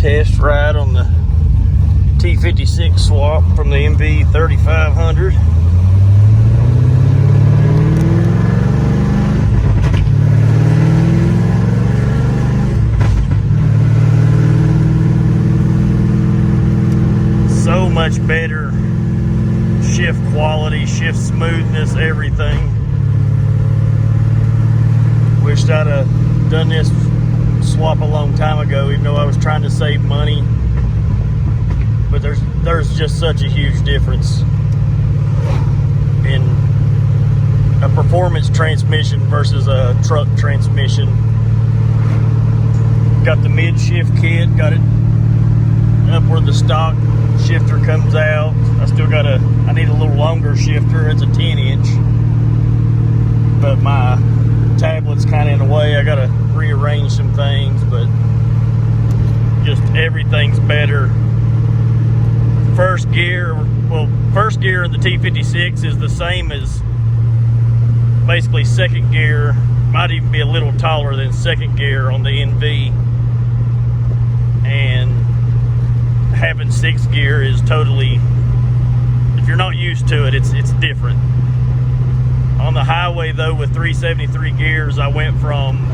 test ride on the T56 swap from the MV 3500. So much better shift quality, shift smoothness, everything. Wished I'd have done this swap a long time ago, even though I was trying to save money. But there's just such a huge difference in a performance transmission versus a truck transmission. Got the mid shift kit, got it up where the stock shifter comes out. I need a little longer shifter. It's a 10-inch, but my tablet's kind of in the way. I gotta rearrange some things, but just everything's better. First gear in the T56 is the same as basically second gear. Might even be a little taller than second gear on the NV. And having sixth gear is totally, if you're not used to it, it's different. On the highway though, with 373 gears, I went from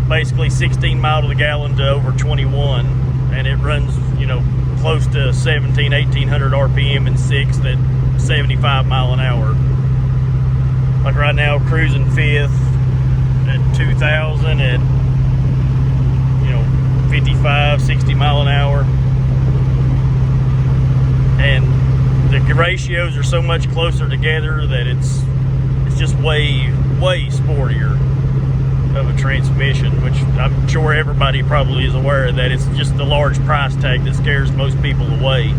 basically 16 miles to the gallon to over 21, and it runs, close to 1800 RPM in sixth at 75 mile an hour. Like right now, cruising fifth at 2000 at 55, 60 mile an hour. And the ratios are so much closer together that it's just way sportier of a transmission, which I'm sure everybody probably is aware of that. It's just the large price tag that scares most people away.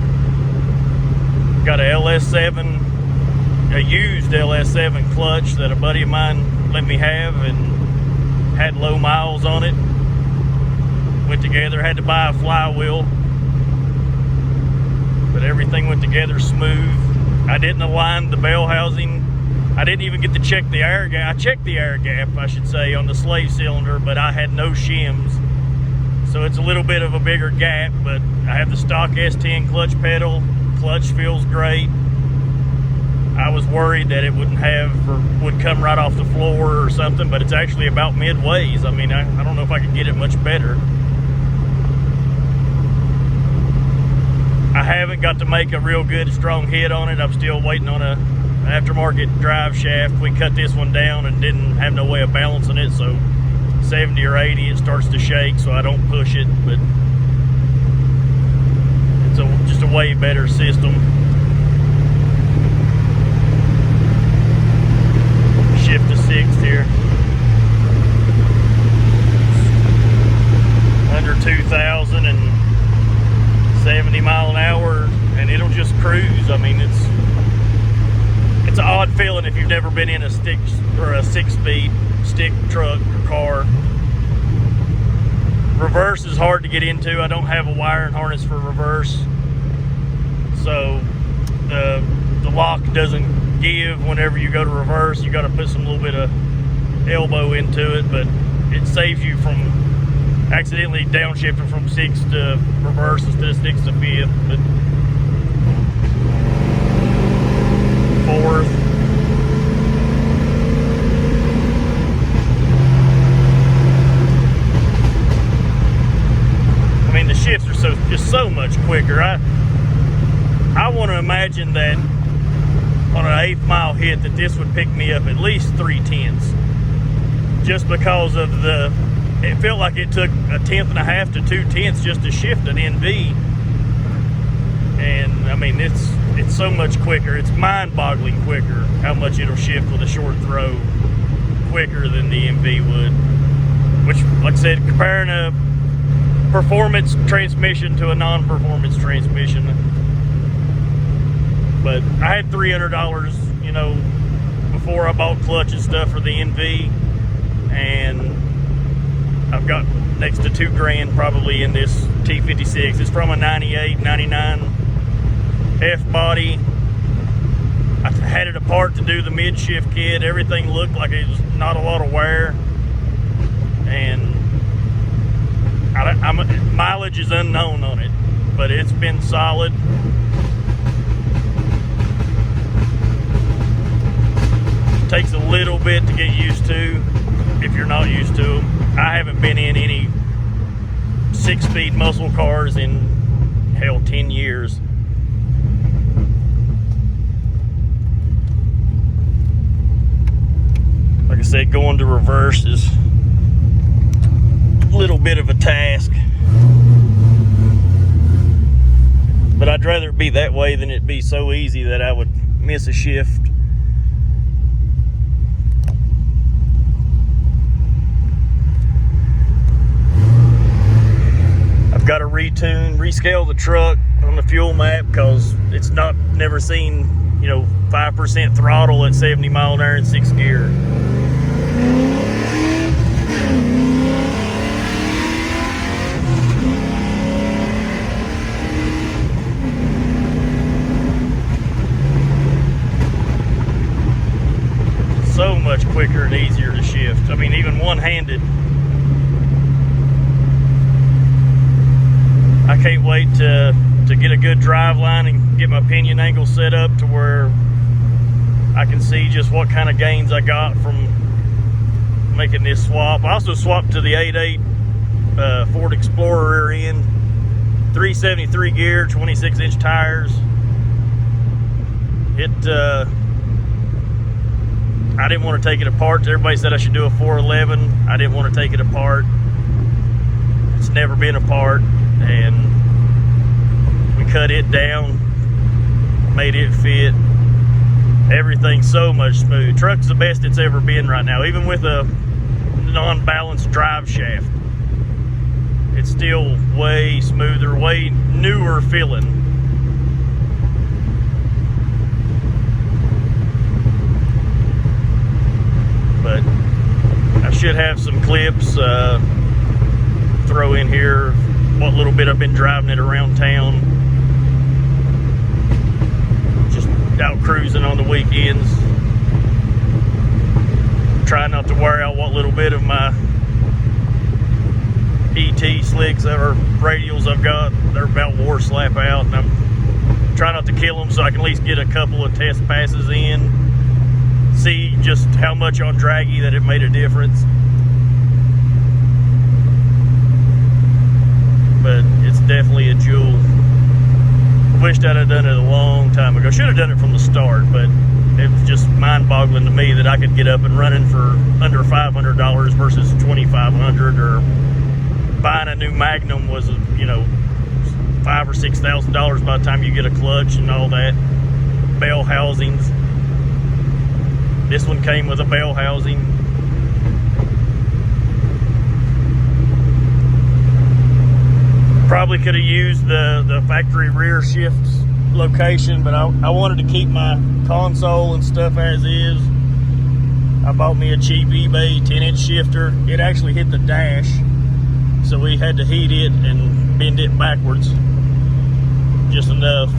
Got a LS7, a used LS7 clutch that a buddy of mine let me have, and had low miles on it. Went together, had to buy a flywheel, but everything went together smooth. I didn't align the bell housing. I didn't even get to check the air gap. I checked the air gap, I should say, on the slave cylinder, but I had no shims. So it's a little bit of a bigger gap, but I have the stock S10 clutch pedal. Clutch feels great. I was worried that it would come right off the floor or something, but it's actually about midways. I mean, I don't know if I could get it much better. I haven't got to make a real good strong hit on it. I'm still waiting on a aftermarket drive shaft. We cut this one down and didn't have no way of balancing it, so 70 or 80 it starts to shake, so I don't push it, but it's just a way better system. Shift to sixth here. Under 2,000 and 70 mile an hour, and it'll just cruise. I mean, it's an odd feeling if you've never been in a stick or a 6-speed stick truck or car. Reverse is hard to get into. I don't have a wiring harness for reverse, so the lock doesn't give whenever you go to reverse. You got to put some little bit of elbow into it, but it saves you from accidentally downshifting from sixth to reverse instead of sixth to fifth. But fourth. I mean, the shifts are just so much quicker. I want to imagine that on an 8th mile hit that this would pick me up at least 3/10, just because of it felt like it took 1/10.5 to 2/10 just to shift an NV. And I mean, it's so much quicker. It's mind-boggling quicker how much it'll shift with a short throw, quicker than the MV would. Which, like I said, comparing a performance transmission to a non-performance transmission. But I had $300, before I bought clutch and stuff for the NV, and I've got next to $2,000 probably in this T56. It's from a 98, 99 F body. I had it apart to do the mid shift kit. Everything looked like it was not a lot of wear, and mileage mileage is unknown on it, but it's been solid. Takes a little bit to get used to if you're not used to them. I haven't been in any 6-speed muscle cars in, hell, 10 years. Like I said, going to reverse is a little bit of a task. But I'd rather it be that way than it be so easy that I would miss a shift. Got to rescale the truck on the fuel map because it's never seen, 5% throttle at 70 mile an hour in 6th gear. So much quicker and easier to shift. I mean, even one-handed. I can't wait to get a good drive line and get my pinion angle set up to where I can see just what kind of gains I got from making this swap. I also swapped to the 8.8 Ford Explorer rear end, 373 gear, 26-inch tires. I didn't want to take it apart. Everybody said I should do a 411. I didn't want to take it apart. It's never been apart. And we cut it down, made it fit. Everything's so much smooth. Truck's the best it's ever been right now, even with a non-balanced drive shaft. It's still way smoother, way newer feeling. But I should have some clips throw in here what little bit I've been driving it around town, just out cruising on the weekends. Try not to wear out what little bit of my ET slicks or radials I've got. They're about wore slap out, and I'm trying not to kill them so I can at least get a couple of test passes in, see just how much on draggy that it made a difference. But it's definitely a jewel. Wished I'd have done it a long time ago. Should have done it from the start, but it was just mind-boggling to me that I could get up and running for under $500 versus $2,500, or buying a new Magnum was, $5,000 or $6,000 by the time you get a clutch and all that. Bell housings. This one came with a bell housing. Probably could have used the factory rear shifts location, but I wanted to keep my console and stuff as is. I bought me a cheap eBay 10-inch shifter. It actually hit the dash, so we had to heat it and bend it backwards just enough.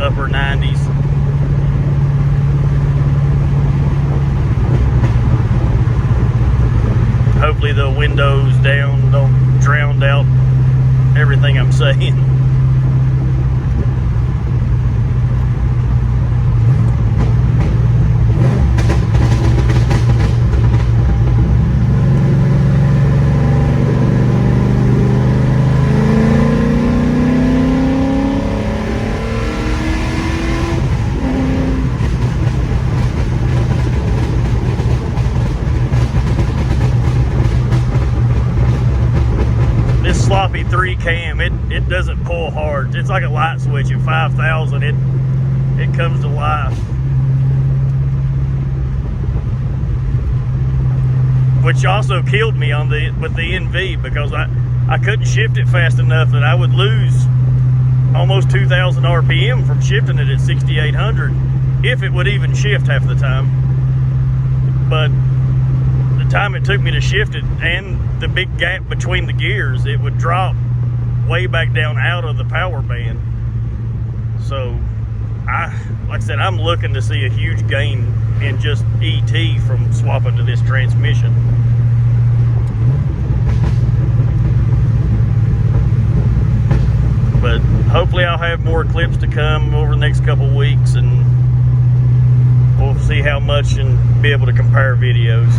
Upper 90s. Hopefully the windows down don't drown out everything I'm saying. cam, it doesn't pull hard. It's like a light switch. At 5,000, it comes to life. Which also killed me on with the NV, because I couldn't shift it fast enough that I would lose almost 2,000 RPM from shifting it at 6,800, if it would even shift half the time. But the time it took me to shift it, and the big gap between the gears, it would drop way back down out of the power band. So like I said, I'm looking to see a huge gain in just ET from swapping to this transmission. But hopefully I'll have more clips to come over the next couple weeks, and we'll see how much and be able to compare videos.